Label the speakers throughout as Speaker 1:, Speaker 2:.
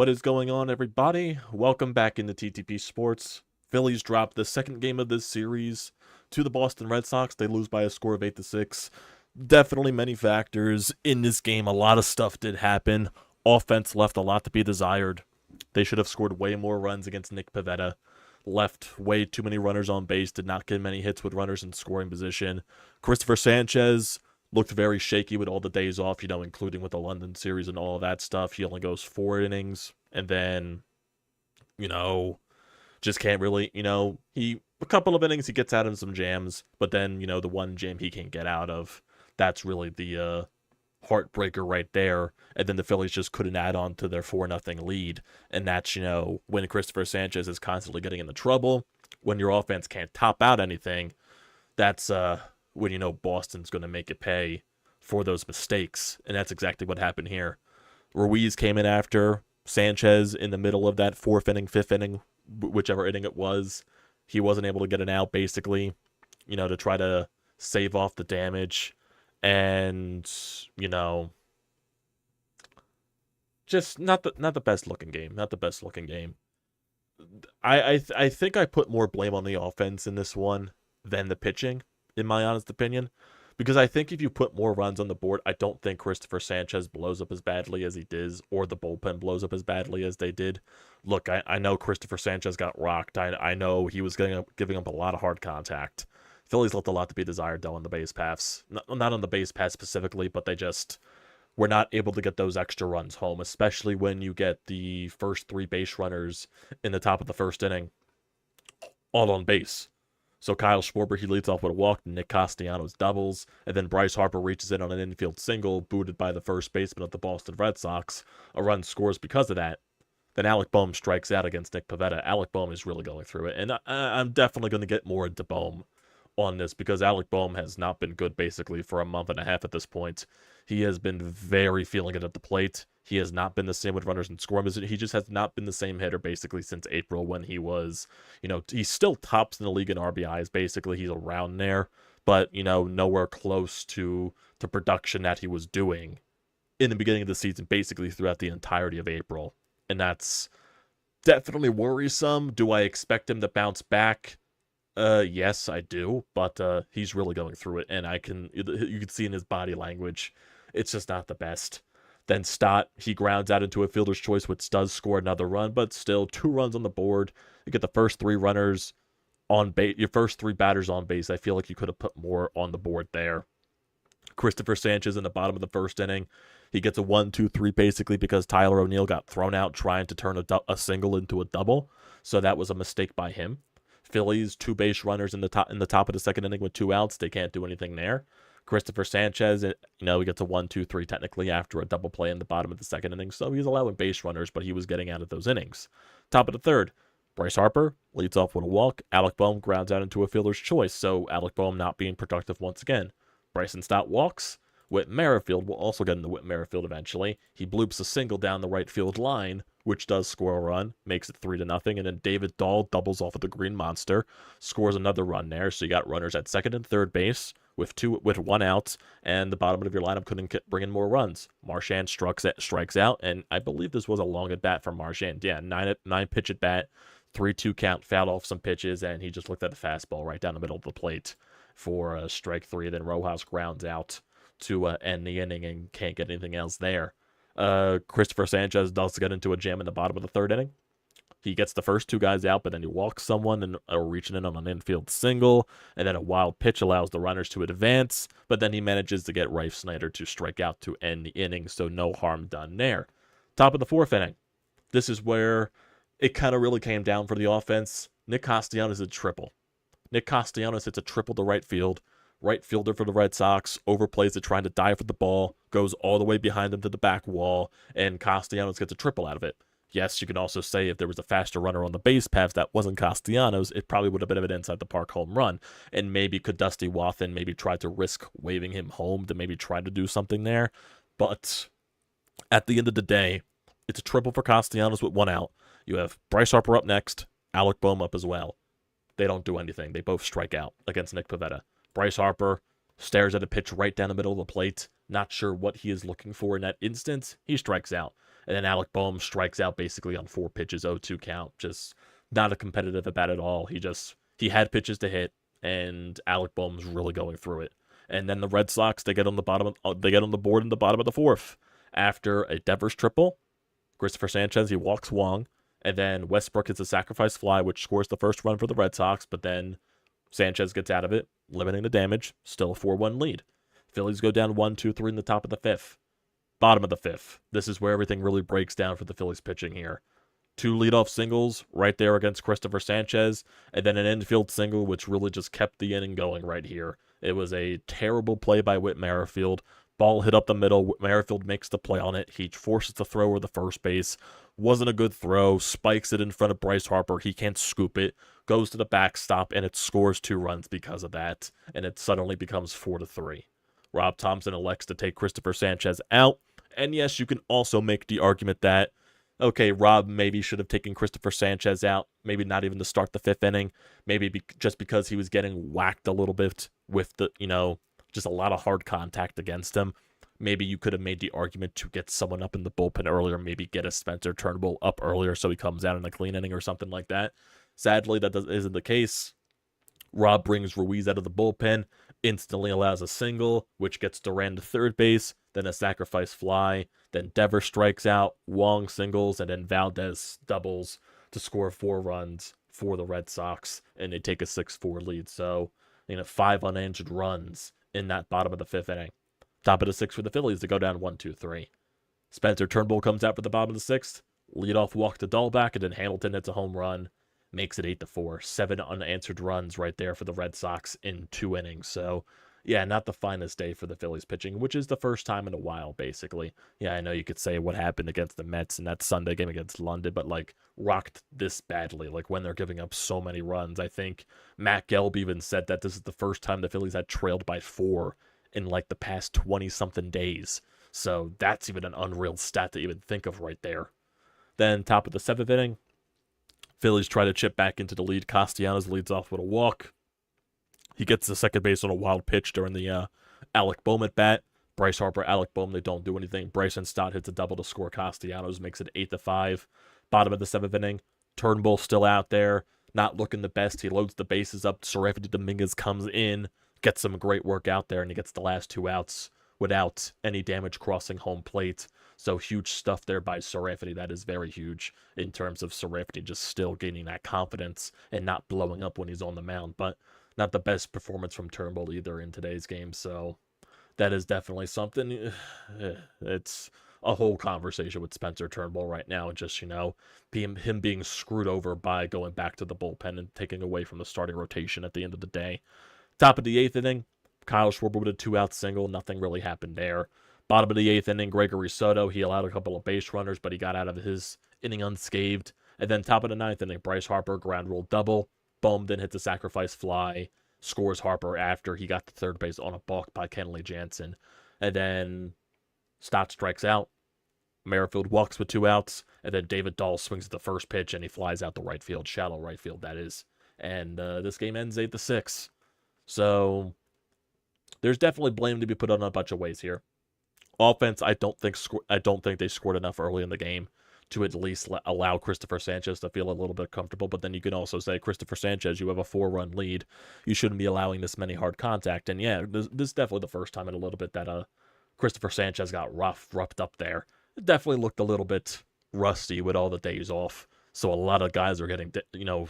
Speaker 1: What is going on, everybody? Welcome back into TTP Sports. Phillies dropped the second game of this series to the Boston Red Sox. They lose by a score of 8-6. Definitely many factors in this game. A lot of stuff did happen. Offense left a lot to be desired. They should have scored way more runs against Nick Pivetta. Left way too many runners on base. Did not get many hits with runners in scoring position. Cristopher Sanchez looked very shaky with all the days off, including with the London series and all of that stuff. He only goes 4 innings, and then, just can't really, a couple of innings, he gets out in some jams, but then, the one jam he can't get out of, that's really the heartbreaker right there. And then the Phillies just couldn't add on to their 4-0 lead, and that's, when Cristopher Sanchez is constantly getting into trouble, when your offense can't top out anything, that's, when Boston's going to make it pay for those mistakes. And that's exactly what happened here. Ruiz came in after Sanchez in the middle of that 4th inning, 5th inning, whichever inning it was. He wasn't able to get an out, basically, to try to save off the damage. And, just not the best looking game. Not the best looking game. I think I put more blame on the offense in this one than the pitching, in my honest opinion, because I think if you put more runs on the board, I don't think Cristopher Sanchez blows up as badly as he did, or the bullpen blows up as badly as they did. Look, I know Cristopher Sanchez got rocked. I know he was giving up a lot of hard contact. Phillies left a lot to be desired, though, on the base paths. Not on the base paths specifically, but they just were not able to get those extra runs home, especially when you get the first 3 base runners in the top of the 1st inning all on base. So Kyle Schwarber, he leads off with a walk, Nick Castellanos doubles, and then Bryce Harper reaches in on an infield single, booted by the first baseman of the Boston Red Sox. A run scores because of that. Then Alec Bohm strikes out against Nick Pivetta. Alec Bohm is really going through it, and I'm definitely going to get more into Bohm on this, because Alec Bohm has not been good basically for a month and a half at this point. He has been very feeling it at the plate. He has not been the same with runners in scoring. He just has not been the same hitter basically since April, when he was, he still tops in the league in RBIs. Basically, he's around there, but, nowhere close to the production that he was doing in the beginning of the season, basically throughout the entirety of April. And that's definitely worrisome. Do I expect him to bounce back? Yes, I do, but he's really going through it, and you can see in his body language, it's just not the best. Then Stott, he grounds out into a fielder's choice, which does score another run, but still 2 runs on the board. You get the first 3 runners on base, your first 3 batters on base. I feel like you could have put more on the board there. Cristopher Sanchez in the bottom of the 1st inning, he gets a 1-2-3 basically because Tyler O'Neill got thrown out trying to turn a single into a double, so that was a mistake by him. Phillies, 2 base runners in the top of the 2nd inning with 2 outs. They can't do anything there. Cristopher Sanchez, he gets a 1-2-3 technically after a double play in the bottom of the 2nd inning. So he's allowing base runners, but he was getting out of those innings. Top of the 3rd, Bryce Harper leads off with a walk. Alec Bohm grounds out into a fielder's choice. So Alec Bohm not being productive once again. Bryson Stott walks. Whit Merrifield will also get into Whit Merrifield eventually. He bloops a single down the right field line, which does score a run, makes it 3-0, and then David Dahl doubles off of the Green Monster, scores another run there. So you got runners at 2nd and 3rd base with 1 out, and the bottom of your lineup couldn't bring in more runs. Marchand strikes out, and I believe this was a long at bat from Marchand. Yeah, 9 pitch at bat, 3-2 count, fouled off some pitches, and he just looked at the fastball right down the middle of the plate for strike 3. Then Rojas grounds out to end the inning and can't get anything else there. Cristopher Sanchez does get into a jam in the bottom of the 3rd inning. He gets the first 2 guys out, but then he walks someone and reaching in on an infield single, and then a wild pitch allows the runners to advance, but then he manages to get Rafe Snyder to strike out to end the inning, so no harm done there. Top of the 4th inning. This is where it kind of really came down for the offense. Nick Castellanos hits a triple. Nick Castellanos hits a triple to right field. Right fielder for the Red Sox overplays it, trying to dive for the ball, goes all the way behind him to the back wall, and Castellanos gets a triple out of it. Yes, you can also say if there was a faster runner on the base paths that wasn't Castellanos, it probably would have been an inside the park home run. And maybe could Dusty Wathan maybe try to risk waving him home to maybe try to do something there. But at the end of the day, it's a triple for Castellanos with 1 out. You have Bryce Harper up next, Alec Bohm up as well. They don't do anything. They both strike out against Nick Pivetta. Bryce Harper stares at a pitch right down the middle of the plate, not sure what he is looking for in that instance. He strikes out. And then Alec Boehm strikes out basically on 4 pitches, 0-2 count. Just not a competitive at bat at all. He had pitches to hit, and Alec Boehm's really going through it. And then the Red Sox, they get on the board in the bottom of the 4th after a Devers triple. Cristopher Sanchez, he walks Wong, and then Westbrook hits a sacrifice fly, which scores the first run for the Red Sox, but then Sanchez gets out of it, limiting the damage. Still a 4-1 lead. Phillies go down 1-2-3 in the top of the 5th. Bottom of the 5th. This is where everything really breaks down for the Phillies pitching here. 2 leadoff singles right there against Cristopher Sanchez, and then an infield single, which really just kept the inning going right here. It was a terrible play by Whit Merrifield. Ball hit up the middle. Merrifield makes the play on it. He forces the throw over the first base. Wasn't a good throw. Spikes it in front of Bryce Harper. He can't scoop it. Goes to the backstop, and it scores 2 runs because of that. And it suddenly becomes 4-3. Rob Thompson elects to take Cristopher Sanchez out. And yes, you can also make the argument that, okay, Rob maybe should have taken Cristopher Sanchez out. Maybe not even to start the 5th inning. Maybe just because he was getting whacked a little bit with the, just a lot of hard contact against him. Maybe you could have made the argument to get someone up in the bullpen earlier, maybe get a Spencer Turnbull up earlier so he comes out in a clean inning or something like that. Sadly, that isn't the case. Rob brings Ruiz out of the bullpen, instantly allows a single, which gets Duran to third base, then a sacrifice fly, then Devers strikes out, Wong singles, and then Valdez doubles to score 4 runs for the Red Sox, and they take a 6-4 lead. So, 5 unanswered runs in that bottom of the 5th inning. Top of the 6th for the Phillies to go down 1-2-3. Spencer Turnbull comes out for the bottom of the 6th, leadoff walk to Dahlback, and then Hamilton hits a home run, makes it 8-4. 7 unanswered runs right there for the Red Sox in 2 innings. So, yeah, not the finest day for the Phillies pitching, which is the first time in a while, basically. Yeah, I know you could say what happened against the Mets in that Sunday game against London, but, rocked this badly, when they're giving up so many runs. I think Matt Gelb even said that this is the first time the Phillies had trailed by 4 in, the past 20-something days. So that's even an unreal stat to even think of right there. Then, top of the 7th inning, Phillies try to chip back into the lead. Castellanos leads off with a walk. He gets to second base on a wild pitch during the Alec Boehm at bat. Bryce Harper, Alec Boehm, they don't do anything. Bryson Stott hits a double to score. Castellanos makes it 8-5. Bottom of the 7th inning, Turnbull still out there, not looking the best. He loads the bases up. Seranthony Dominguez comes in, gets some great work out there, and he gets the last 2 outs without any damage crossing home plate. So huge stuff there by Seranthony. That is very huge in terms of Seranthony just still gaining that confidence and not blowing up when he's on the mound. But not the best performance from Turnbull either in today's game. So that is definitely something. It's a whole conversation with Spencer Turnbull right now. Just, him being screwed over by going back to the bullpen and taking away from the starting rotation at the end of the day. Top of the 8th inning, Kyle Schwarber with a 2-out single. Nothing really happened there. Bottom of the 8th inning, Gregory Soto. He allowed a couple of base runners, but he got out of his inning unscathed. And then top of the 9th inning, Bryce Harper, ground rule double. Boehm then hits a sacrifice fly. Scores Harper after he got to third base on a balk by Kenley Jansen. And then Stott strikes out. Merrifield walks with 2 outs. And then David Dahl swings at the first pitch, and he flies out the right field. Shallow right field, that is. And this game ends 8-6. So there's definitely blame to be put on a bunch of ways here. Offense, I don't think they scored enough early in the game to at least allow Cristopher Sanchez to feel a little bit comfortable. But then you can also say, Cristopher Sanchez, you have a 4-run lead. You shouldn't be allowing this many hard contact. And yeah, this is definitely the first time in a little bit that Cristopher Sanchez got roughed up there. It definitely looked a little bit rusty with all the days off. So a lot of guys are getting,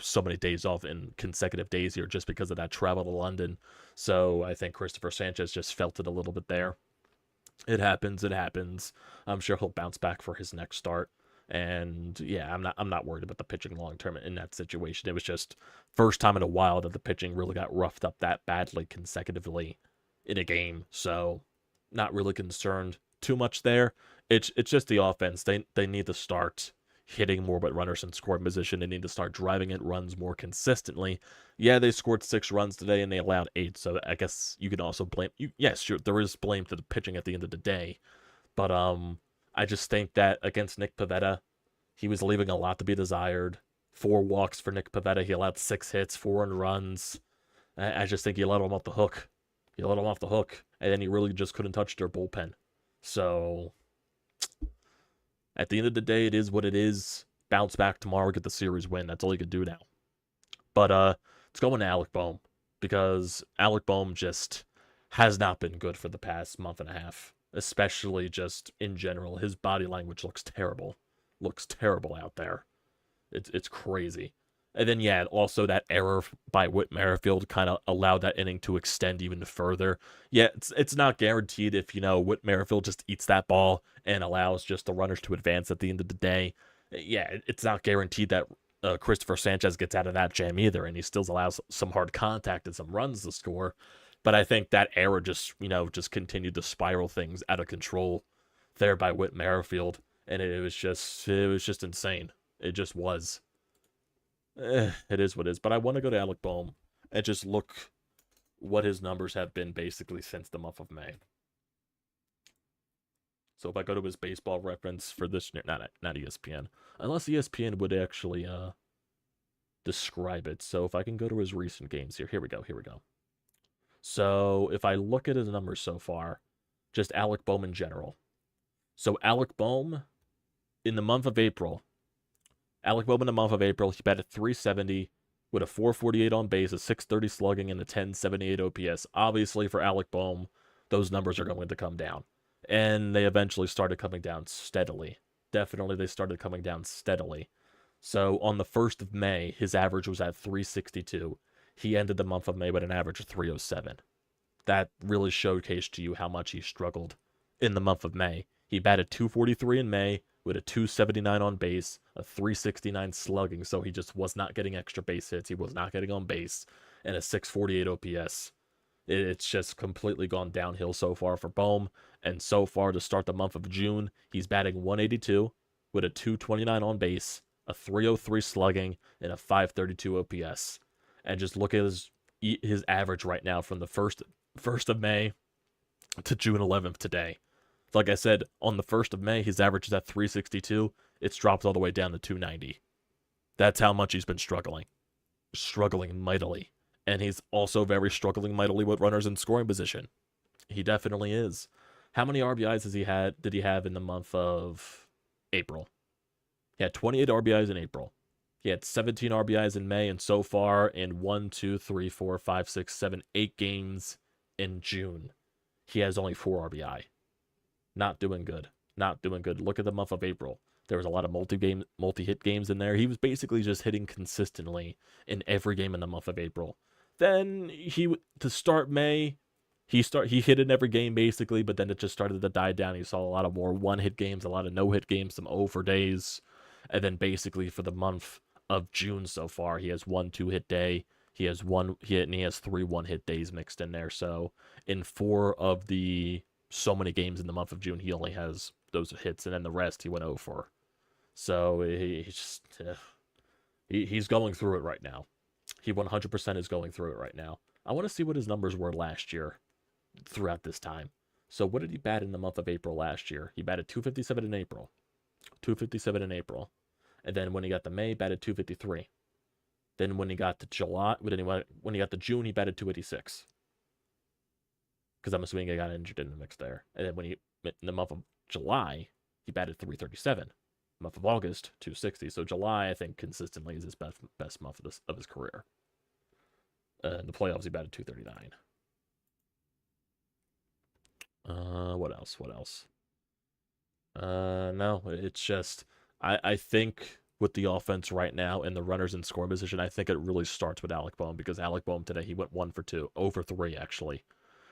Speaker 1: so many days off in consecutive days here just because of that travel to London. So I think Cristopher Sanchez just felt it a little bit there. It happens. I'm sure he'll bounce back for his next start. And yeah, I'm not worried about the pitching long term in that situation. It was just first time in a while that the pitching really got roughed up that badly consecutively in a game. So not really concerned too much there. It's just the offense. They need to start hitting more with runners in scoring position. They need to start driving in runs more consistently. Yeah, they scored 6 runs today and they allowed 8. So I guess you can also blame you. Yes, sure, there is blame to the pitching at the end of the day. But I just think that against Nick Pivetta, he was leaving a lot to be desired. 4 walks for Nick Pivetta. He allowed 6 hits, 4 earned runs. I just think he let him off the hook. And then he really just couldn't touch their bullpen. So At the end of the day, it is what it is. Bounce back tomorrow, get the series win. That's all you can do now. But let's go into Alec Bohm, because Alec Bohm just has not been good for the past month and a half, especially just in general. His body language looks terrible. Looks terrible out there. It's crazy. And then, yeah, also that error by Whit Merrifield kind of allowed that inning to extend even further. Yeah, it's not guaranteed if, Whit Merrifield just eats that ball and allows just the runners to advance at the end of the day. Yeah, it's not guaranteed that Cristopher Sanchez gets out of that jam either, and he still allows some hard contact and some runs to score. But I think that error just, just continued to spiral things out of control there by Whit Merrifield, and it was just insane. It just was. It is what it is. But I want to go to Alec Bohm and just look what his numbers have been basically since the month of May. So if I go to his baseball reference for this, not ESPN, unless ESPN would actually describe it. So if I can go to his recent games here we go. So if I look at his numbers so far, just Alec Bohm in general. So Alec Bohm in the month of April, he batted .370 with a .448 on base, a .630 slugging, and a .1078 OPS. Obviously, for Alec Bohm, those numbers are going to come down. And they eventually started coming down steadily. Definitely, they started coming down steadily. So on the 1st of May, his average was at .362. He ended the month of May with an average of .307. That really showcased to you how much he struggled in the month of May. He batted .243 in May with a .279 on base, a .369 slugging, so he just was not getting extra base hits. He was not getting on base, and a .648 OPS. It's just completely gone downhill so far for Bohm, and so far to start the month of June, he's batting .182 with a .229 on base, a .303 slugging, and a .532 OPS. And just look at his average right now from the 1st of May to June 11th today. Like I said, on the 1st of May, his average is at .362. It's dropped all the way down to .290. That's how much he's been struggling. Struggling mightily. And he's also very struggling mightily with runners in scoring position. He definitely is. How many RBIs did he have in the month of April? He had 28 RBIs in April. He had 17 RBIs in May, and so far in 8 games in June, he has only 4 RBI. Not doing good. Look at the month of April. There was a lot of multi-hit games in there. He was basically just hitting consistently in every game in the month of April. Then to start May, he hit in every game basically, but then it just started to die down. You saw a lot of more one-hit games, a lot of no-hit games, some over days, and then basically for the month of June so far, he has 1 2-hit day. He has 1 hit, and he has 3 1-hit days mixed in there. So in 4 of the so many games in the month of June, he only has those hits, and then the rest he went 0 for. So he's going through it right now. He 100% is going through it right now. I want to see what his numbers were last year throughout this time. So what did he bat in the month of April last year? He batted .257 in April. And then when he got to May, batted .253. Then when he got to July, when he got to June, he batted .286. Because I'm assuming he got injured in the mix there. And then in the month of July, he batted .337. Month of August, .260. So July, I think, consistently is his best month of his career. In the playoffs, he batted .239. What else? No, it's just I think with the offense right now and the runners in scoring position, I think it really starts with Alec Bohm, because Alec Bohm today, he went 1 for 2, 0 for 3 actually,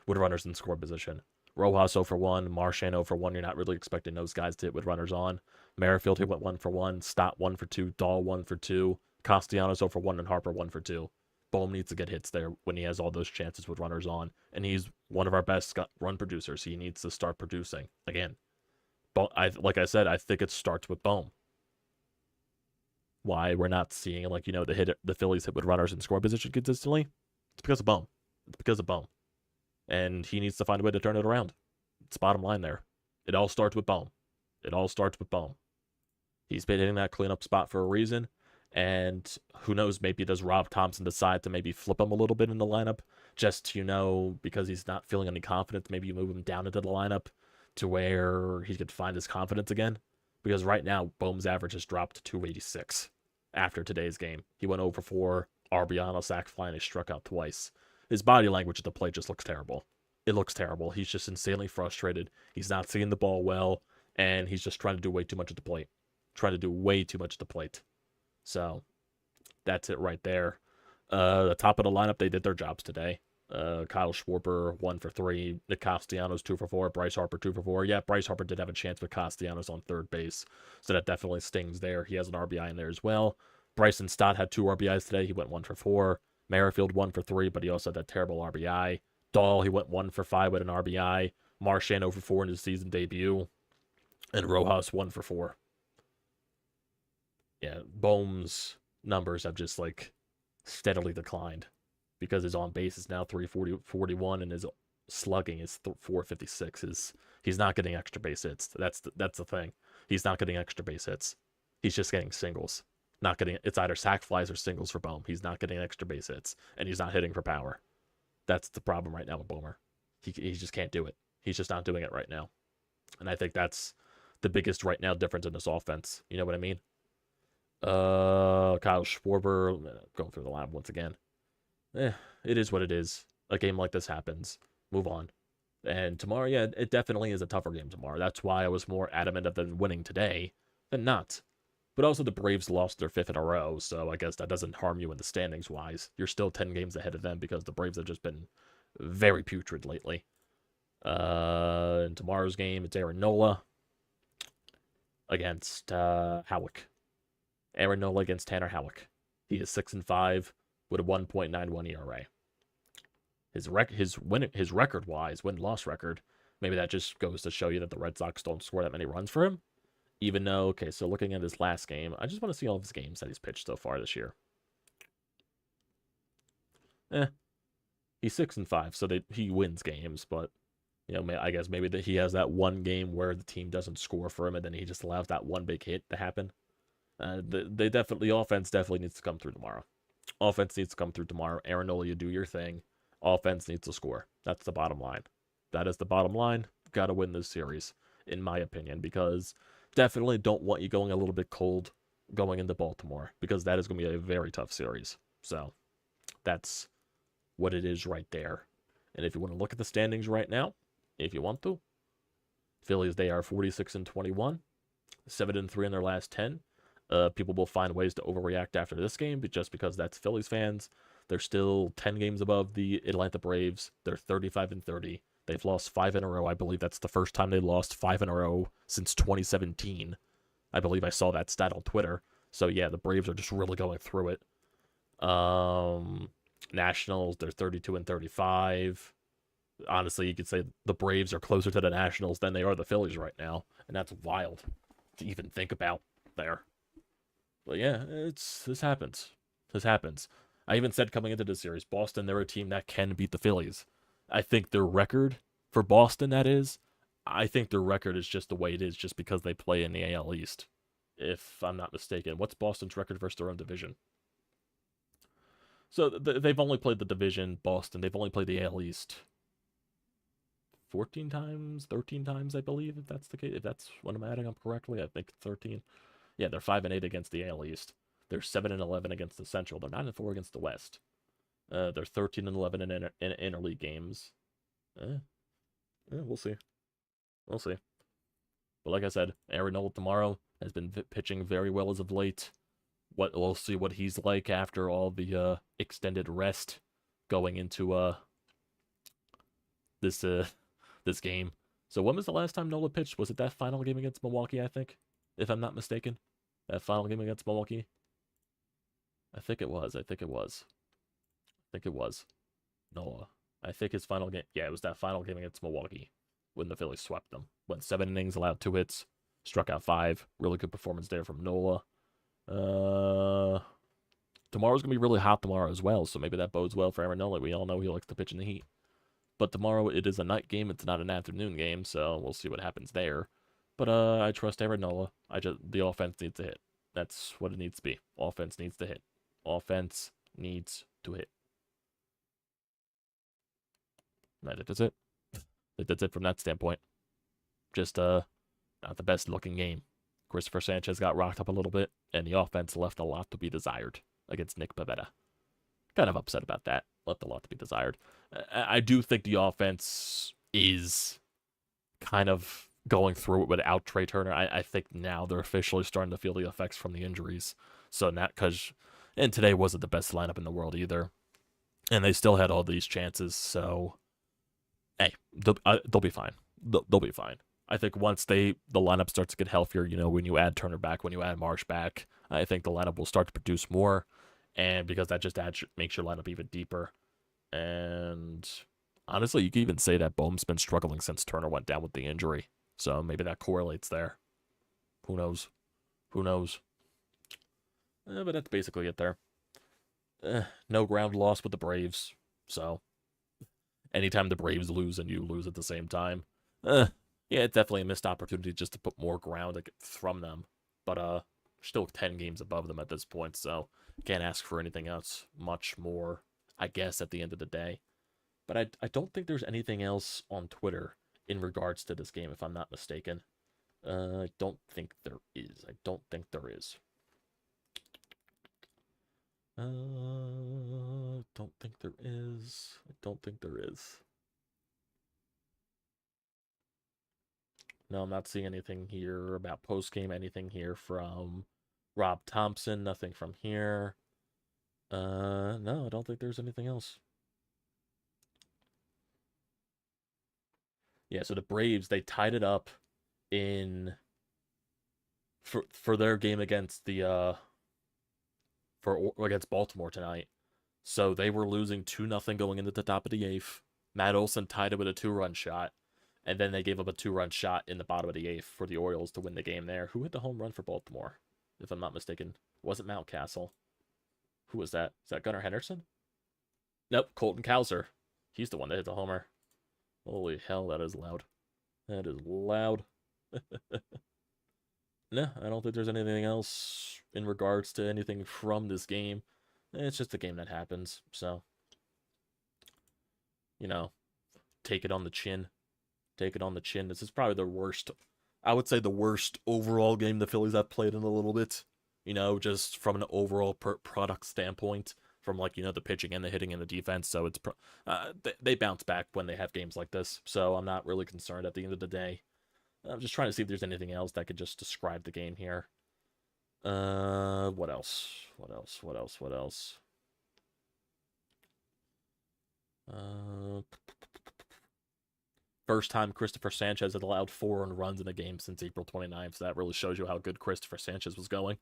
Speaker 1: with runners in scoring position. Rojas 0 for 1, Marchand 0 for 1. You're not really expecting those guys to hit with runners on. Merrifield, he went 1 for 1. Stott 1 for 2. Dahl 1 for 2. Castellanos 0 for 1, and Harper 1 for 2. Bohm needs to get hits there when he has all those chances with runners on, and he's one of our best run producers. He needs to start producing again. But like I said, I think it starts with Bohm. Why we're not seeing the Phillies hit with runners in scoring position consistently? It's because of Bohm. And he needs to find a way to turn it around. It's bottom line there. It all starts with Bohm. He's been hitting that cleanup spot for a reason. And who knows, maybe does Rob Thompson decide to maybe flip him a little bit in the lineup? Just, because he's not feeling any confidence, maybe you move him down into the lineup to where he could find his confidence again. Because right now, Bohm's average has dropped to 286 after today's game. He went over 4 RBI on a sac fly, and he struck out twice. His body language at the plate just looks terrible. It looks terrible. He's just insanely frustrated. He's not seeing the ball well, and he's just trying to do way too much at the plate. Trying to do way too much at the plate. So, that's it right there. The top of the lineup, they did their jobs today. Kyle Schwarber 1 for 3, Nick Castellanos 2 for 4, Bryce Harper 2 for 4. Yeah, Bryce Harper did have a chance with Castellanos on third base, so that definitely stings there. He has an RBI in there as well. Bryson Stott had 2 RBIs today. He went 1 for 4. Merrifield 1 for 3, but he also had that terrible RBI. Dahl, he went 1 for 5 with an RBI. Marchand 0 for 4 in his season debut, and Rojas 1 for 4. Yeah, Bohm's numbers have just like steadily declined, because his on base is now 341 and his slugging is 456. He's not getting extra base hits. That's the thing. He's not getting extra base hits. He's just getting singles. Not getting It's either sac flies or singles for Bohm. He's not getting extra base hits, and he's not hitting for power. That's the problem right now with Bohmer. He just can't do it. He's just not doing it right now, and I think that's the biggest right now difference in this offense. You know what I mean? Kyle Schwarber, going through the lineup once again. It is what it is. A game like this happens. Move on. And tomorrow, yeah, it definitely is a tougher game tomorrow. That's why I was more adamant of them winning today than not. But also the Braves lost their 5th in a row, so I guess that doesn't harm you in the standings-wise. You're still 10 games ahead of them because the Braves have just been very putrid lately. In tomorrow's game, it's Aaron Nola against Howick. Aaron Nola against Tanner Howick. He is 6-5 with a 1.91 ERA. His record-wise, win-loss record, maybe that just goes to show you that the Red Sox don't score that many runs for him. Even though, okay, so looking at his last game, I just want to see all of his games that he's pitched so far this year. He's 6-5, so he wins games, but I guess maybe that he has that one game where the team doesn't score for him, and then he just allows that one big hit to happen. The offense definitely needs to come through tomorrow. Offense needs to come through tomorrow. Aaron Nola, you do your thing. Offense needs to score. That's the bottom line. That is the bottom line. Got to win this series, in my opinion, because definitely don't want you going a little bit cold going into Baltimore, because that is going to be a very tough series. So that's what it is right there. And if you want to look at the standings right now, if you want to, Phillies, they are 46-21, 7-3 in their last 10. People will find ways to overreact after this game, but just because that's Phillies fans. They're still 10 games above the Atlanta Braves. They're 35-30. They've lost 5 in a row. I believe that's the first time they lost 5 in a row since 2017. I believe I saw that stat on Twitter. So yeah, the Braves are just really going through it. Nationals, they're 32-35. Honestly, you could say the Braves are closer to the Nationals than they are the Phillies right now, and that's wild to even think about there. But yeah, this happens. This happens. I even said coming into this series, Boston, they're a team that can beat the Phillies. I think their record for Boston, that is, I think their record is just the way it is just because they play in the AL East, if I'm not mistaken. What's Boston's record versus their own division? So they've only played the division, Boston. They've only played the AL East 14 times, 13 times, I believe, if that's the case. If that's what I'm adding up correctly, I think 13. Yeah, they're 5-8 against the AL East. They're 7-11 against the Central. They're 9-4 against the West. They're 13-11 in interleague games. We'll see. We'll see. But like I said, Aaron Nola tomorrow has been pitching very well as of late. We'll see what he's like after all the extended rest going into this game. So when was the last time Nola pitched? Was it that final game against Milwaukee, I think? If I'm not mistaken. That final game against Milwaukee? I think it was. Nola. I think his final game. Yeah, it was that final game against Milwaukee when the Phillies swept them. Went 7 innings, allowed 2 hits, struck out 5. Really good performance there from Nola. Tomorrow's going to be really hot tomorrow as well, so maybe that bodes well for Aaron Nola. We all know he likes to pitch in the heat. But tomorrow it is a night game. It's not an afternoon game, so we'll see what happens there. But I trust Aaron Nola. The offense needs to hit. That's what it needs to be. Offense needs to hit. Offense needs to hit. That's it. That's it from that standpoint. Just not the best looking game. Cristopher Sanchez got rocked up a little bit, and the offense left a lot to be desired against Nick Pivetta. Kind of upset about that. Left a lot to be desired. I do think the offense is kind of going through it without Trey Turner. I think now they're officially starting to feel the effects from the injuries. So not because, and today wasn't the best lineup in the world either, and they still had all these chances. So, hey, they'll be fine. They'll be fine. I think once the lineup starts to get healthier, when you add Turner back, when you add Marsh back, I think the lineup will start to produce more, and because that just makes your lineup even deeper. And honestly, you can even say that Bohm's been struggling since Turner went down with the injury. So maybe that correlates there. Who knows? But that's basically it there. No ground lost with the Braves. So anytime the Braves lose and you lose at the same time, yeah, it's definitely a missed opportunity just to put more ground from them. But still 10 games above them at this point, so can't ask for anything else much more, I guess, at the end of the day. But I don't think there's anything else on Twitter in regards to this game, if I'm not mistaken. I don't think there is. Don't think there is. No, I'm not seeing anything here about post-game, anything here from Rob Thompson, nothing from here. No, I don't think there's anything else. Yeah, so the Braves, they tied it up for their game against against Baltimore tonight. So they were losing 2-0 going into the top of the 8th. Matt Olson tied it with a 2-run shot, and then they gave up a 2-run shot in the bottom of the 8th for the Orioles to win the game there. Who hit the home run for Baltimore? If I'm not mistaken, was it Mountcastle? Who was that? Is that Gunnar Henderson? Nope, Colton Cowser. He's the one that hit the homer. Holy hell, that is loud. That is loud. No, I don't think there's anything else in regards to anything from this game. It's just a game that happens, so, take it on the chin. Take it on the chin. This is probably the worst, I would say the worst overall game the Phillies have played in a little bit. Just from an overall product standpoint, from the pitching and the hitting and the defense. So it's they bounce back when they have games like this. So I'm not really concerned at the end of the day. I'm just trying to see if there's anything else that could just describe the game here. What else? First time Cristopher Sanchez had allowed 4 earned runs in a game since April 29th. So that really shows you how good Cristopher Sanchez was going.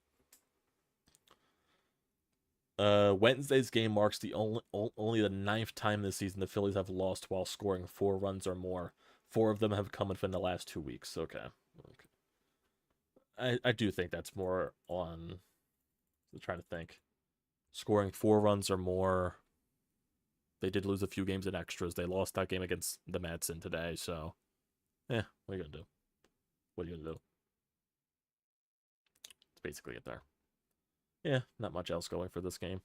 Speaker 1: Wednesday's game marks the only the 9th time this season the Phillies have lost while scoring 4 runs or more. 4 of them have come within the last 2 weeks. Okay. I do think that's more on. I'm trying to think. Scoring 4 runs or more. They did lose a few games in extras. They lost that game against the Mets in today. So, what are you gonna do? It's basically it there. Yeah, not much else going for this game.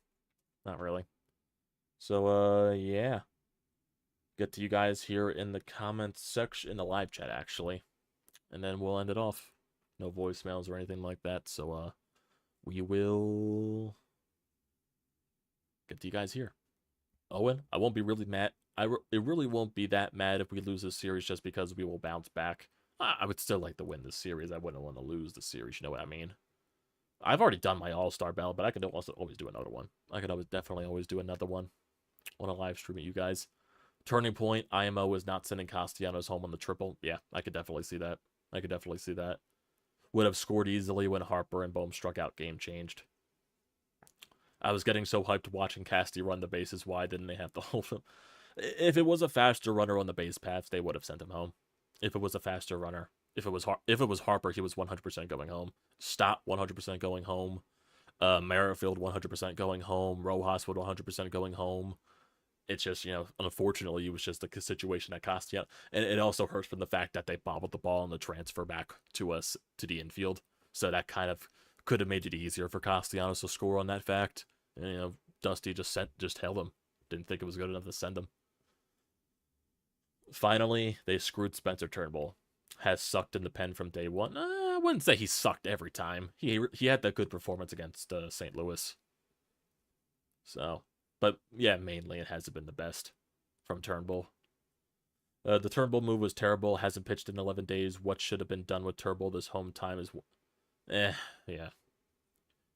Speaker 1: Not really. So, yeah. Get to you guys here in the comments section, in the live chat, actually. And then we'll end it off. No voicemails or anything like that. So, we will get to you guys here. Owen, I won't be really mad. It really won't be that mad if we lose this series just because we will bounce back. I would still like to win this series. I wouldn't want to lose the series, you know what I mean? I've already done my All-Star ballot, but I could also always do another one. I could definitely always do another one on a live stream at you guys. Turning point, IMO is not sending Castellanos home on the triple. Yeah, I could definitely see that. Would have scored easily when Harper and Bohm struck out. Game changed. I was getting so hyped watching Casty run the bases wide, didn't they have to hold him? If it was a faster runner on the base paths, they would have sent him home. If it was a faster runner. If it was Harper, he was 100% going home. Stott, 100% going home. Merrifield, 100% going home. Rojas would 100% going home. It's just, unfortunately, it was just a situation that Castellanos. And it also hurts from the fact that they bobbled the ball on the transfer back to us to the infield. So that kind of could have made it easier for Castellanos to score on that fact. And, Dusty just held him. Didn't think it was good enough to send him. Finally, they screwed Spencer Turnbull. Has sucked in the pen from day one. I wouldn't say he sucked every time. He had that good performance against St. Louis. So, but yeah, mainly it hasn't been the best from Turnbull. The Turnbull move was terrible. Hasn't pitched in 11 days. What should have been done with Turnbull this home time is, yeah.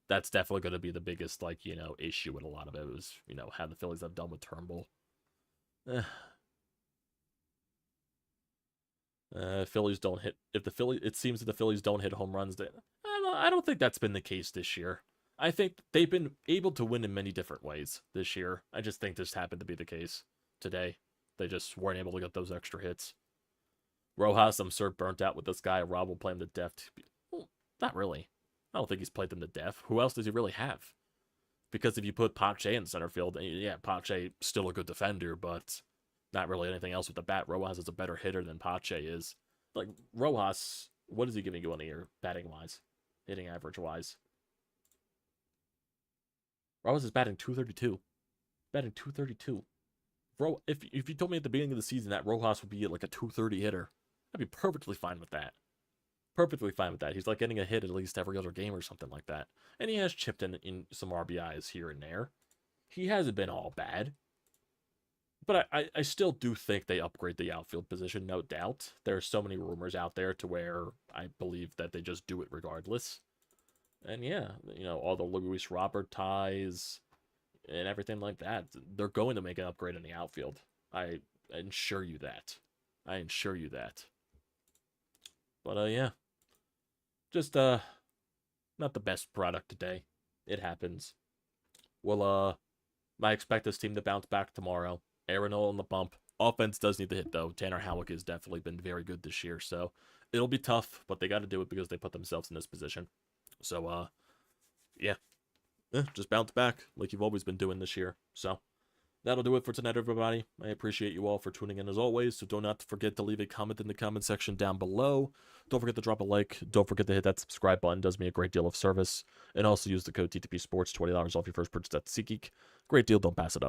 Speaker 1: That's definitely going to be the biggest, issue with a lot of it was, how the Phillies have done with Turnbull. Phillies don't hit. It seems that the Phillies don't hit home runs. I don't think that's been the case this year. I think they've been able to win in many different ways this year. I just think this happened to be the case today. They just weren't able to get those extra hits. Rojas, I'm sure, burnt out with this guy. Rob will play him to death. Well, not really. I don't think he's played them to death. Who else does he really have? Because if you put Pache in center field, yeah, Pache still a good defender, but not really anything else with the bat. Rojas is a better hitter than Pache is. Like, Rojas, what is he giving you on the year, batting-wise? Hitting average-wise? Rojas is batting 232. Batting 232. Bro, if you told me at the beginning of the season that Rojas would be like a 230 hitter, I'd be perfectly fine with that. Perfectly fine with that. He's like getting a hit at least every other game or something like that. And he has chipped in some RBIs here and there. He hasn't been all bad. But I still do think they upgrade the outfield position, no doubt. There are so many rumors out there to where I believe that they just do it regardless. And yeah, all the Luis Robert ties and everything like that, they're going to make an upgrade in the outfield. I ensure you that. I ensure you that. But yeah. Just not the best product today. It happens. Well, I expect this team to bounce back tomorrow. Aaron Nola on the bump. Offense does need to hit, though. Tanner Howick has definitely been very good this year, so it'll be tough, but they got to do it because they put themselves in this position. So, yeah. Just bounce back like you've always been doing this year. So, that'll do it for tonight, everybody. I appreciate you all for tuning in as always, so do not forget to leave a comment in the comment section down below. Don't forget to drop a like. Don't forget to hit that subscribe button. It does me a great deal of service. And also use the code TTPSPORTS, $20 off your first purchase at SeatGeek. Great deal. Don't pass it up.